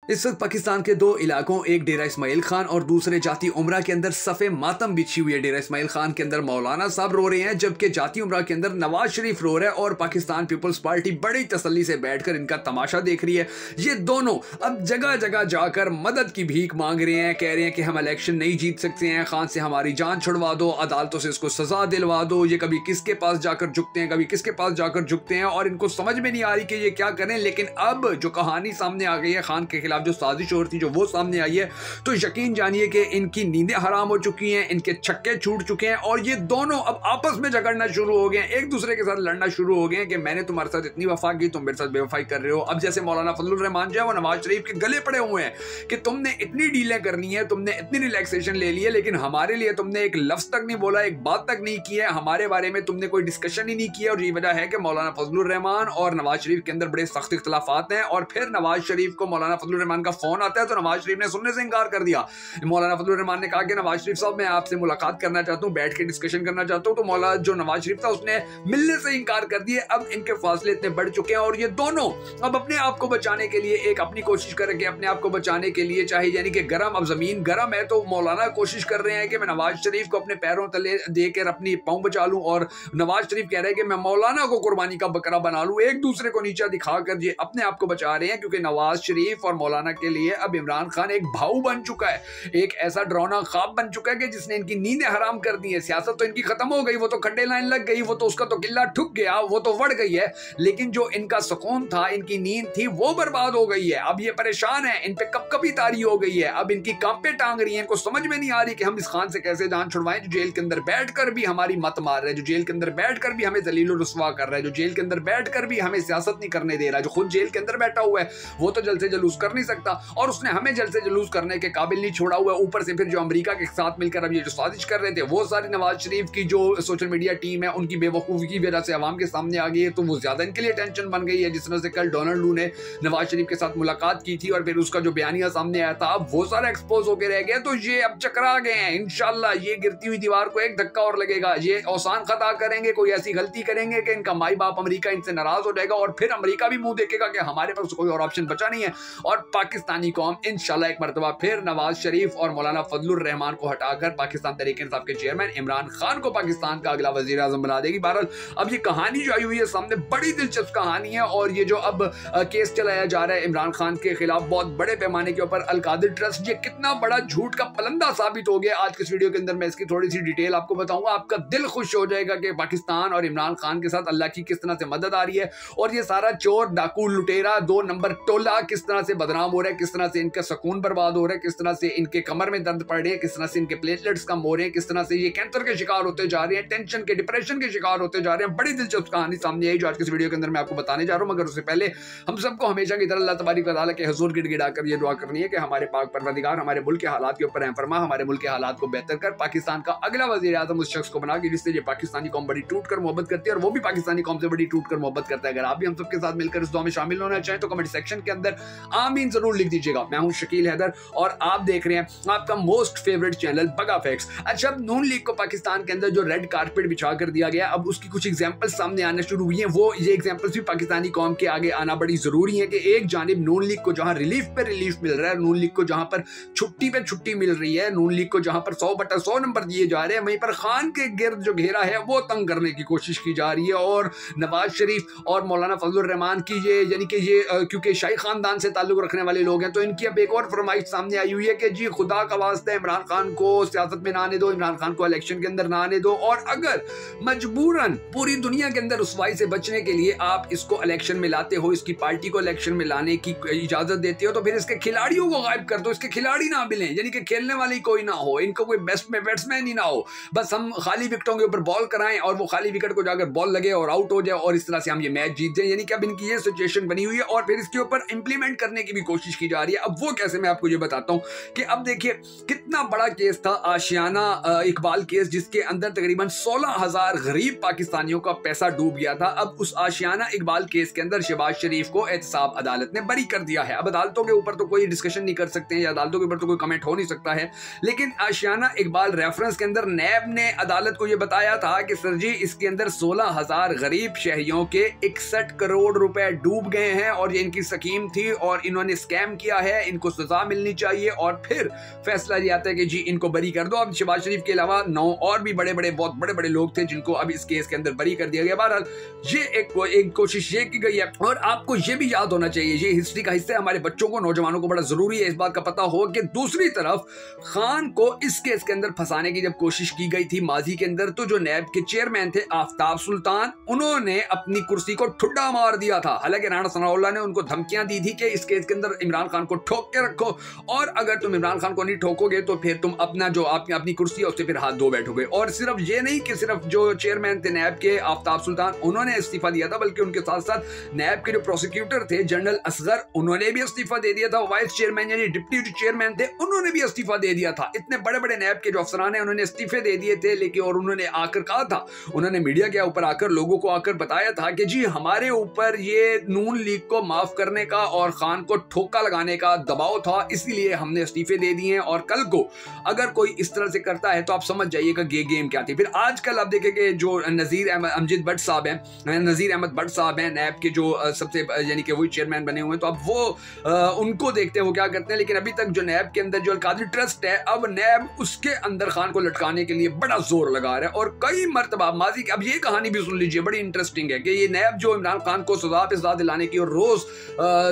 इस वक्त पाकिस्तान के दो इलाकों, एक डेरा इस्माइल खान और दूसरे जाती उमरा के अंदर सफ़े मातम बिछी हुई है। डेरा इस्माइल खान के अंदर मौलाना साहब रो रहे हैं, जबकि जाती उमरा के अंदर नवाज शरीफ रो रहा है और पाकिस्तान पीपल्स पार्टी बड़ी तसल्ली से बैठकर इनका तमाशा देख रही है। ये दोनों अब जगह जगह जाकर मदद की भीख मांग रहे हैं, कह रहे हैं कि हम इलेक्शन नहीं जीत सकते हैं, खान से हमारी जान छुड़वा दो, अदालतों से इसको सजा दिलवा दो। ये कभी किसके पास जाकर झुकते हैं, कभी किसके पास जाकर झुकते हैं और इनको समझ में नहीं आ रही कि ये क्या करें। लेकिन अब जो कहानी सामने आ गई है, खान के खिलाफ जो साजिश हो रही थी जो वो सामने आई है, तो यकीन जानिए कि इनकी नींदें हराम हो चुकी हैं, इनके छक्के छूट चुके हैं और ये दोनों अब आपस में झगड़ना शुरू हो गए हैं, एक दूसरे के साथ लड़ना शुरू हो गए हैं कि मैंने तुम्हारे साथ इतनी वफा की, तुम मेरे साथ बेवफाई कर रहे हो। अब जैसे मौलाना फजलुर रहमान जो है वो नवाज शरीफ के गले पड़े हुए हैं कि तुमने इतनी डीलें करनी है, तुमने इतनी रिलैक्सेशन ले ली है, लेकिन हमारे लिए तुमने एक लफ्ज तक नहीं बोला, एक बात तक नहीं की है, हमारे बारे में तुमने कोई डिस्कशन ही नहीं किया। और ये वजह है कि मौलाना फजलुर रहमान और नवाज शरीफ के अंदर बड़े सख्त इख्तलाफात हैं। और फिर नवाज शरीफ को मौलाना फजलुर रहमान का फोन आता है तो नवाज शरीफ ने सुनने से इनकार कर दिया। मौलाना फजलुर रहमान ने कहा कि नवाज शरीफ साहब मैं आपसे मुलाकात करना चाहता हूं, बैठ के डिस्कशन करना चाहता हूं। तो मौलाना जो नवाज शरीफ था उसने मिलने से इनकार कर दिया। अब इनके फासले इतने बढ़ चुके हैं और ये दोनों अब अपने आप को बचाने के लिए एक अपनी कोशिश करेंगे, अपने आप को बचाने के लिए चाहे यानी कि गरम, अब जमीन गरम है तो मौलाना कोशिश कर रहे हैं कि मैं नवाज शरीफ को अपने पैरों तले देकर अपनी पांव बचा लूं और नवाज शरीफ कह रहे हैं कि मैं मौलाना को कुर्बानी का बकरा बना लूं। एक दूसरे को नीचा दिखाकर ये अपने आप को बचा रहे हैं, क्योंकि नवाज शरीफ और मौलाना के लिए अब इमरान खान एक भाऊ बन चुका है, एक ऐसा डरावना ख्वाब बन चुका है कि जिसने इनकी नींदें हराम कर दी है। सियासत तो इनकी खत्म हो गई, वो तो खड्डे लाइन लग गई, वो तो उसका तो किला ठुक गया, वो तो बढ़ गई है, लेकिन जो इनका सुकून था, इनकी नींद थी, वो बर्बाद हो गई है। अब ये परेशान है, इन पे कपकपी तारी हो गई है, अब इनकी कांपे टांग रही है, इनको समझ में नहीं आ रही कि हम इस खान से कैसे जान छुड़वाएं जो जेल के अंदर बैठकर भी हमारी मत मार रहा है, जो जेल के अंदर बैठकर भी हमें जलील और रुस्वा कर रहा है, जो जेल के अंदर बैठकर भी हमें सियासत नहीं करने दे रहा, जो खुद जेल के अंदर बैठा हुआ है, वो तो जल से जलूस कर नहीं सकता और उसने हमें जल से जलूस करने के काबिल नहीं छोड़ा हुआ है। ऊपर से फिर जो अमेरिका के साथ मिलकर अब ये जो साजिश कर रहे थे, वो सारी नवाज शरीफ की जो सोशल मीडिया टीम है उनकी बेवकूफ़ी की वजह से अवाम के सामने आ गई है, तो वो ज्यादा इनके लिए टेंशन बन गई है। जिस तरह से कल डोनाल्ड लू ने नवाज शरीफ के साथ मुलाकात की थी और फिर उसका जो बयानिया सामने आया था, अब वो सारा एक्सपोज होकर रह गया, तो ये अब चकरा गए हैं। इंशाल्लाह ये गिरती हुई दीवार को एक धक्का और लगेगा, ये औसान खता करेंगे, कोई ऐसी गलती करेंगे कि इनका माई बाप अमेरिका इनसे नाराज हो जाएगा और फिर अमेरिका भी मुंह देखेगा कि हमारे पास कोई और ऑप्शन बचा नहीं है। और पाकिस्तानी कौम इंशाल्लाह एक मरतबा फिर नवाज शरीफ और मौलाना फजलुर रहमान को हटाकर पाकिस्तान तहरीक-ए-इंसाफ के चेयरमैन इमरान खान को पाकिस्तान का अगला वजीर आजम बना देगी। बहरहाल अब ये कहानी जो आई हुई है सामने, बड़ी दिलचस्प कहानी है और ये जो अब केस चलाया जा रहा है इमरान खान के खिलाफ बहुत बड़े पैमाने के ऊपर, अल-कादिर ट्रस्ट, ये कितना बड़ा झूठ का पलंदा साबित हो गया। आज के इस वीडियो के अंदर मैं इसकी थोड़ी सी डिटेल आपको बताऊंगा, आपका दिल खुश हो जाएगा कि पाकिस्तान और इमरान खान के साथ अल्लाह की किस तरह से मदद आ रही है और ये सारा चोर, डाकू, लुटेरा, 2 नंबर टोला किस तरह से बदनाम हो रहा है, किस तरह से इनका सुकून बर्बाद हो रहा है, किस तरह से इनके कमर में दर्द पड़ रही है, किस तरह से इनके प्लेटलेट्स कम हो रहे हैं, किस तरह से ये कैंसर के शिकार होते जा रहे हैं, टेंशन के, डिप्रेशन के शिकार होते जा रहे हैं। बड़ी दिलचस्प कहानी सामने आई जो आज के इस वीडियो के अंदर मैं आपको बताने जा रहा हूं, मगर उससे पहले हम सबको हमेशा की तरह अल्लाह तबारक व तआला के हुजूर गिड़गिड़ाकर ये दुआ करनी है कि हमारे पाक परवरदिगार हमारे मुल्क के हालात के ऊपर रहम फरमा, हमारे मुल्क के हालात को बेहतर कर, पाकिस्तान का अगला वजीर आजम उस शख्स को बना कि जिससे ये पाकिस्तानी कौम बड़ी टूट कर मोहब्बत करती है और वो भी पाकिस्तानी कौम से बड़ी टूट कर मोहब्बत करता है। अगर आप भी हम सबके साथ मिलकर इस दुआ में शामिल होना चाहें तो कमेंट सेक्शन के अंदर आमीन जरूर लिख दीजिएगा। मैं हूं शकील हैदर और आप देख रहे हैं आपका मोस्ट फेवरेट चैनल बगा फैक्ट्स। अच्छा, अब नून लीग को पाकिस्तान के अंदर जो रेड कारपेट बिछा कर दिया गया, अब उसकी कुछ एग्जांपल्स सामने आने शुरू हुई हैं। वो ये एग्जांपल्स भी पाकिस्तानी कौम के आगे आना बड़ी जरूरी है कि एक जानिब नून लीग को जहां रिलीफ पे रिलीफ मिल रहा है, नून लीग को जहां पर छुट्टी पे छुट्टी मिल रही है, नून लीग को जहां पर 100/100 नंबर दिए जा रहे हैं, वहीं पर खान के गिर्द जो घेरा है वो तंग करने की कोशिश की जा रही है। और नवाज शरीफ और मौलाना फजलुर रहमान की ये यानी कि ये क्योंकि शाही खानदान से ताल्लुक रखने वाले लोग हैं, तो इनकी अब एक और फरमाइश सामने आई हुई है कि जी खुदा का वास्ता है इमरान खान को सियासत में ना आने दो, इमरान खान को इलेक्शन के अंदर ना आने दो, और अगर मजबूरन पूरी दुनिया के अंदर रुसवाई से बचने के लिए आप इसको इलेक्शन में लाते हो, इसकी पार्टी को इलेक्शन में लाने की इजाजत देते हो, तो फिर इसके खिलाड़ियों को गायब कर दो, इसके खिलाड़ी ना मिलें, यानी कि खेलने वाले कोई ना हो, इनको कोई बेस्ट में बैट्समैन ही ना हो, बस हम खाली विकेटों के ऊपर बॉल कराएं और वो खाली विकेट को जाकर बॉल लगे और आउट हो जाए और इस तरह से हम ये मैच जीत जाए। यानी कि अब इनकी ये सिचुएशन बनी हुई है और फिर इसके ऊपर इंप्लीमेंट करने की भी कोशिश की जा रही है। अब वो कैसे, मैं आपको ये बताता हूं कि अब देखिए कितना बड़ा केस था आशियाना इकबाल केस, जिसके अंदर तकरीबन 16,000 गरीब पाकिस्तानियों का पैसा डूब गया था। अब उस आशियाना इकबाल केस के अंदर शहबाज शरीफ को एहतसाब अदालत ने बरी कर दिया है। अब अदालतों के ऊपर तो कोई डिस्कशन नहीं कर सकते हैं या अदालतों के ऊपर तो कोई कमेंट हो नहीं सकता है, लेकिन आशियाना इकबाल रेफरेंस के अंदर नैब ने अदालत को यह बताया था कि सर जी इसके अंदर 16,000 गरीब शहरियों के 61 करोड़ रुपए डूब गए हैं और ये इनकी स्कीम थी और इन्होंने स्कैम किया है, इनको सजा मिलनी चाहिए, और फिर फैसला ये आता है कि जी इनको बरी कर दो। अब शहबाज शरीफ के अलावा 9 और भी बहुत बड़े बड़े लोग थे जिनको अब इस केस के अंदर बरी कर दिया गया। बहरहाल ये एक कोशिश ये की गई है, और आपको ये भी याद होना चाहिए, ये हिस्ट्री का हिस्सा है, हमारे बच्चों को, नौजवानों को बड़ा जरूरी है इस बात का पता हो कि दूसरी तरफ खान को इस केस के अंदर फंसाने की जब कोशिश की गई थी माजी के अंदर, तो जो नैब के चेयरमैन थे आफ्ताब सुल्तान, उन्होंने अपनी कुर्सी को ठुड्डा मार दिया था। हालांकि राणा सनाउल्लाह ने उनको धमकियां दी थी कि इस केस के अंदर इमरान खान को ठोक के रखो, और अगर तुम इमरान खान को नहीं ठोकोगे तो फिर तुम अपना जो अपनी कुर्सी है उससे फिर हाथ धो बैठोगे। और सिर्फ ये नहीं कि सिर्फ जो चेयरमैन थे नैब के आफ्ताब सुल्तान, उन्होंने इस्तीफा दिया था, बल्कि उनके साथ साथ नैब के जो प्रोसिक्यूटर थे जनरल असगर, उन्होंने भी इस्तीफा दे दिया था। वाइस चेयरमैन यानी डिप्टी चेयरमैन थे, उन्होंने भी इस्तीफा दे दिया था। इतने बड़े बड़े नैब के जो अफसरान हैं उन्होंने इस्तीफे दे दिए थे, लेकिन और उन्होंने आकर कहा था, उन्होंने मीडिया के ऊपर आकर लोगों को आकर बताया था कि जी हमारे ऊपर ये नून लीग को माफ करने का और खान को ठोका लगाने का दबाव था, इसीलिए हमने इस्तीफे दे दिए हैं, और कल को अगर कोई इस तरह से करता है तो आप समझ जाइएगा ये गेम क्या थी। फिर आजकल आप देखेंगे जो नजीर अमजद भट्ट साहब हैं, नजीर अहमद भट्ट साहब हैं नैब के जो सबसे यानी कि वही चेयरमैन बने हुए हैं, तो अब वो उनको देखते हैं वो क्या करते हैं। लेकिन अभी तक जो नैब के अंदर जो अलकादरी ट्रस्ट है, अब नैब उसके अंदर खान को लटकाने के लिए बड़ा जोर लगा रहा है, और कई मरतबा माजी की अब ये कहानी भी सुन लीजिए, बड़ी इंटरेस्टिंग है कि ये नैब जो इमरान खान को सजा पे सजा दिलाने की और रोज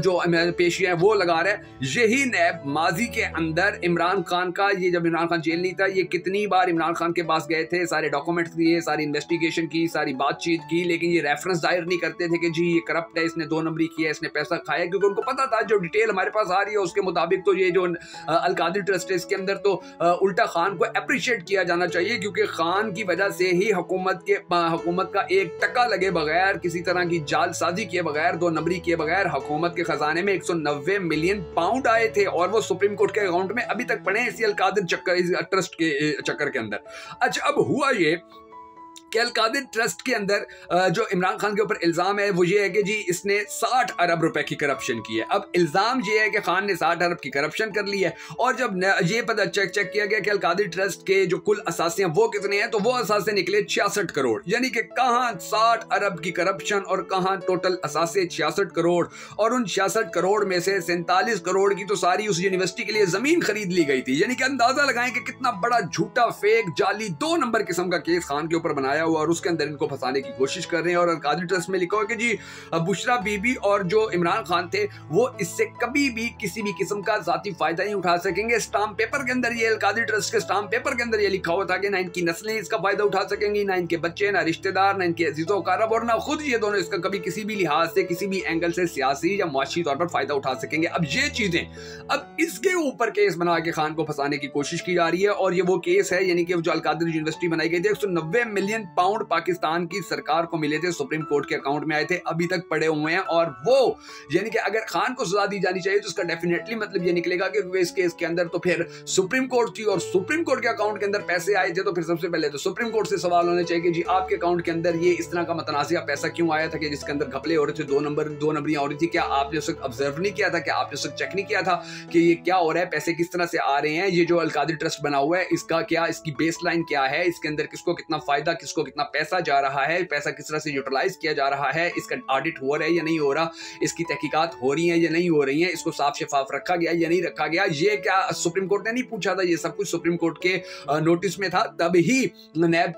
जो पेशियां वो लगा रहा है, यही नैब माजी के अंदर इमरान खान का, ये जब इमरान खान जेल नहीं था, ये कितनी बार इमरान खान के पास गए थे, सारे डॉक्यूमेंट्स दिए, सारी इन्वेस्टिगेशन की, सारी बातचीत की, लेकिन ये रेफरेंस दायर नहीं करते थे कि जी ये करप्ट है, इसने 2 नंबरी किया, इसने पैसा खाया, क्योंकि उनको पता था जो डिटेल हमारे पास आ रही है उसके मुताबिक तो ये जो अलकादरी ट्रस्ट है इसके अंदर तो उल्टा खान को अप्रिशिएट किया जाना चाहिए, क्योंकि खान की वजह से ही हुकूमत का 1 टका लगे बगैर, किसी तरह की जालसाजी किए बगैर, 2 नंबरी किए बगैर हुकूमत के खजाने में 190 मिलियन पाउंड आए थे, और वो सुप्रीम कोर्ट के अकाउंट में अभी तक पड़े हैं इसी अलकादरी ट्रस्ट के चक्कर के अंदर। अच्छा, अब हुआ ये कि अलकादरी ट्रस्ट के अंदर जो इमरान खान के ऊपर इल्जाम है वो ये है कि जी इसने 60 अरब रुपए की करप्शन की है। अब इल्जाम ये है कि खान ने 60 अरब की करप्शन कर ली है, और जब ये पता चेक किया गया कि अलकादरी ट्रस्ट के जो कुल असासे हैं वो कितने हैं, तो वो असासे निकले 66 करोड़, यानी कि कहां 60 अरब की करप्शन और कहां टोटल असासे 66 करोड़, और उन 66 करोड़ में से 47 करोड़ की तो सारी उस यूनिवर्सिटी के लिए जमीन खरीद ली गई थी। यानी कि अंदाजा लगाएं कि कितना बड़ा झूठा, फेक, जाली 2 नंबर किस्म का केस खान के ऊपर बनाया हुआ, और उसके अंदर इनको फंसाने की कोशिश कर रहे हैं। और अलकादरी ट्रस्ट में लिखा हुआ कि जी बुशरा बीबी और जो इमरान खान थे वो इससे कभी भी किसी भी किस्म का जाती फायदा नहीं उठा सकेंगे। स्टाम्प पेपर के अंदर, ये अलकादरी ट्रस्ट के स्टाम्प पेपर के अंदर ये लिखा हुआ था कि ना इनकी नस्लें इसका फायदा उठा सकेंगी, ना इनके बच्चे, ना रिश्तेदार, ना इनके अजीजों कारब, और ना खुद ये दोनों इसका कभी किसी भी लिहाज से, किसी भी एंगल से सियासी या मुआशी तौर पर फायदा उठा सकेंगे। अब ये चीजें, अब इसके ऊपर केस बना के खान को फंसाने की कोशिश की जा रही है, और ये वो केस है यानी कि जो अलकादरी यूनिवर्सिटी बनाई गई थी, 190 मिलियन पाउंड पाकिस्तान की सरकार को मिले थे, सुप्रीम कोर्ट के अकाउंट में आए थे, अभी तक पड़े हुए हैं। और वो यानी कि अगर खान को सजा दी जानी चाहिए तो उसका डेफिनेटली मतलब ये निकलेगा कि इस केस के अंदर तो फिर सुप्रीम कोर्ट थी, और सुप्रीम कोर्ट के अकाउंट के अंदर पैसे आए थे, तो फिर सबसे पहले तो सुप्रीम कोर्ट से सवाल होने चाहिए कि जी आपके अकाउंट के अंदर ये इस तरह का मतनाज़िया पैसा क्यों आया था कि जिसके अंदर घपले हो रहे थे, 2 नंबरियां हो रही थी। क्या आपने उस वक्त ऑब्जर्व नहीं किया था, क्या आपने उस वक्त चेक नहीं किया था कि ये क्या हो रहा है, पैसे किस तरह से आ रहे हैं, ये जो अलकादरी ट्रस्ट बना हुआ है इसका क्या, इसकी बेस लाइन क्या है, इसके अंदर किसको कितना फायदा, किसको कितना पैसा जा रहा है, पैसा किस तरह से यूटिलाइज किया जा रहा है, इसका ऑडिट हो रहा है या नहीं हो रहा, इसकी तहकीकात हो रही है या नहीं हो रही है, इसको साफ शफाफ रखा गया या नहीं रखा गया, ये क्या सुप्रीम कोर्ट ने नहीं पूछा था, ये सब कुछ सुप्रीम कोर्ट के नोटिस में था। तब ही नैब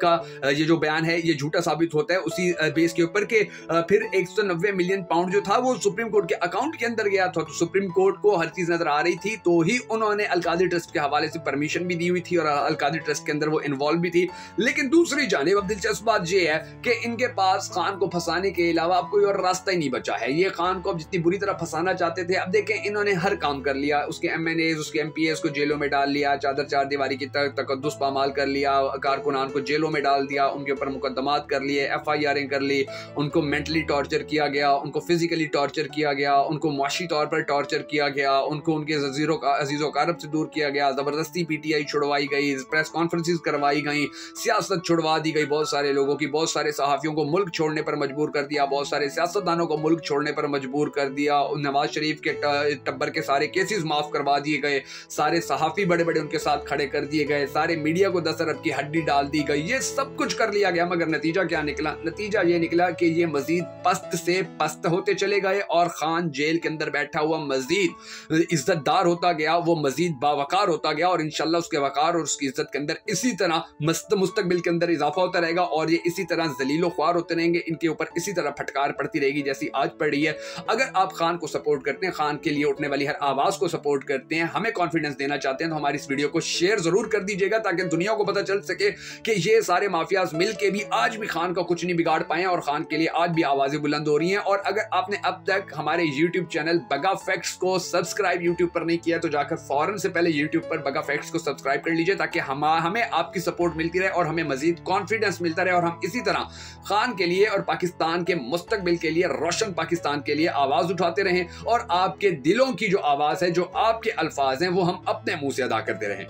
का ये जो बयान है ये झूठा साबित होता है, उसी बेस के ऊपर के फिर 190 मिलियन पाउंड जो था वो सुप्रीम कोर्ट के अकाउंट के अंदर गया था, तो सुप्रीम कोर्ट को हर चीज नजर आ रही थी, तो ही उन्होंने अलकादरी ट्रस्ट के हवाले से परमिशन भी दी हुई थी और अलकादरी ट्रस्ट के अंदर वो इन्वॉल्व भी थी। लेकिन दूसरी जानिब अब दिलचस्प बात यह है कि इनके पास खान को फंसाने के अलावा अब कोई और रास्ता ही नहीं बचा है। ये खान को अब जितनी बुरी तरह फंसाना चाहते थे, अब देखें इन्होंने हर काम कर लिया, उसके MNA, उसके MPAs को जेलों में डाल लिया, चार दीवारी की तकद्दुस पामाल कर लिया, कारकुनान को जेलों में डाल दिया, उनके ऊपर मुकदमात कर लिए, FIR कर ली, उनको मेंटली टॉर्चर किया गया, उनको फिजिकली टॉर्चर किया गया, उनको मुआशी तौर पर टॉर्चर किया गया, उनको उनके अजीजों कारब से दूर किया गया, जबरदस्ती PTI छुड़वाई गई, प्रेस प्रेस कॉन्फ्रेंसेस करवाई गई, सियासत छुड़वा दी गई बहुत सारे लोगों की, बहुत सारे सहाफियों को मुल्क छोड़ने पर मजबूर कर दिया, बहुत सारे सियासतदानों को मुल्क छोड़ने पर मजबूर कर दिया, नवाज शरीफ के टब्बर के सारे केसेस माफ करवा दिए गए, सारे सहाफी बड़े बड़े उनके साथ खड़े कर दिए गए, सारे मीडिया को 10 अरब की हड्डी डाल दी गई, ये सब कुछ कर लिया गया। मगर नतीजा क्या निकला? नतीजा ये निकला कि ये मजीद पस्त से पस्त होते चले गए और खान जेल के अंदर बैठा हुआ मजीद इज्जतदार होता गया, वो मजीद बावकार होता गया और इंशाल्लाह उसके वकार और उसकी इज्जत के अंदर इसी तरह मुस्तकबिल के अंदर इजाफा होता रहेगा और ये इसी तरह जलीलो ख्वार होते रहेंगे, इनके ऊपर इसी तरह फटकार पड़ती रहेगी जैसी आज पड़ रही है। अगर आप खान को सपोर्ट करते हैं, खान के लिए उठने वाली हर आवाज को सपोर्ट करते हैं, हमें कॉन्फिडेंस देना चाहते हैं, तो हमारी इस वीडियो को शेयर जरूर कर दीजिएगा ताकि दुनिया को पता चल सके कि ये सारे माफियाज मिलके भी आज भी खान का कुछ नहीं बिगाड़ पाए और खान के लिए आज भी आवाजें बुलंद हो रही हैं। और अगर आपने अब तक हमारे यूट्यूब चैनल बगा फैक्ट्स को सब्सक्राइब यूट्यूब पर नहीं किया तो जाकर फौरन से पहले यूट्यूब पर बगा फैक्ट्स को सब्सक्राइब कर लीजिए ताकि हमें आपकी सपोर्ट मिलती रहे और हमें मजीद कॉन्फिडेंस मिलता रहे और हम इसी तरह खान के लिए और पाकिस्तान के मुस्तकबिल के लिए, रोशन पाकिस्तान के लिए आवाज उठाते रहें और आपके दिलों की जो आवाज है, जो आपके अल्फाज हैं, वो हम अपने मुंह से अदा करते रहें।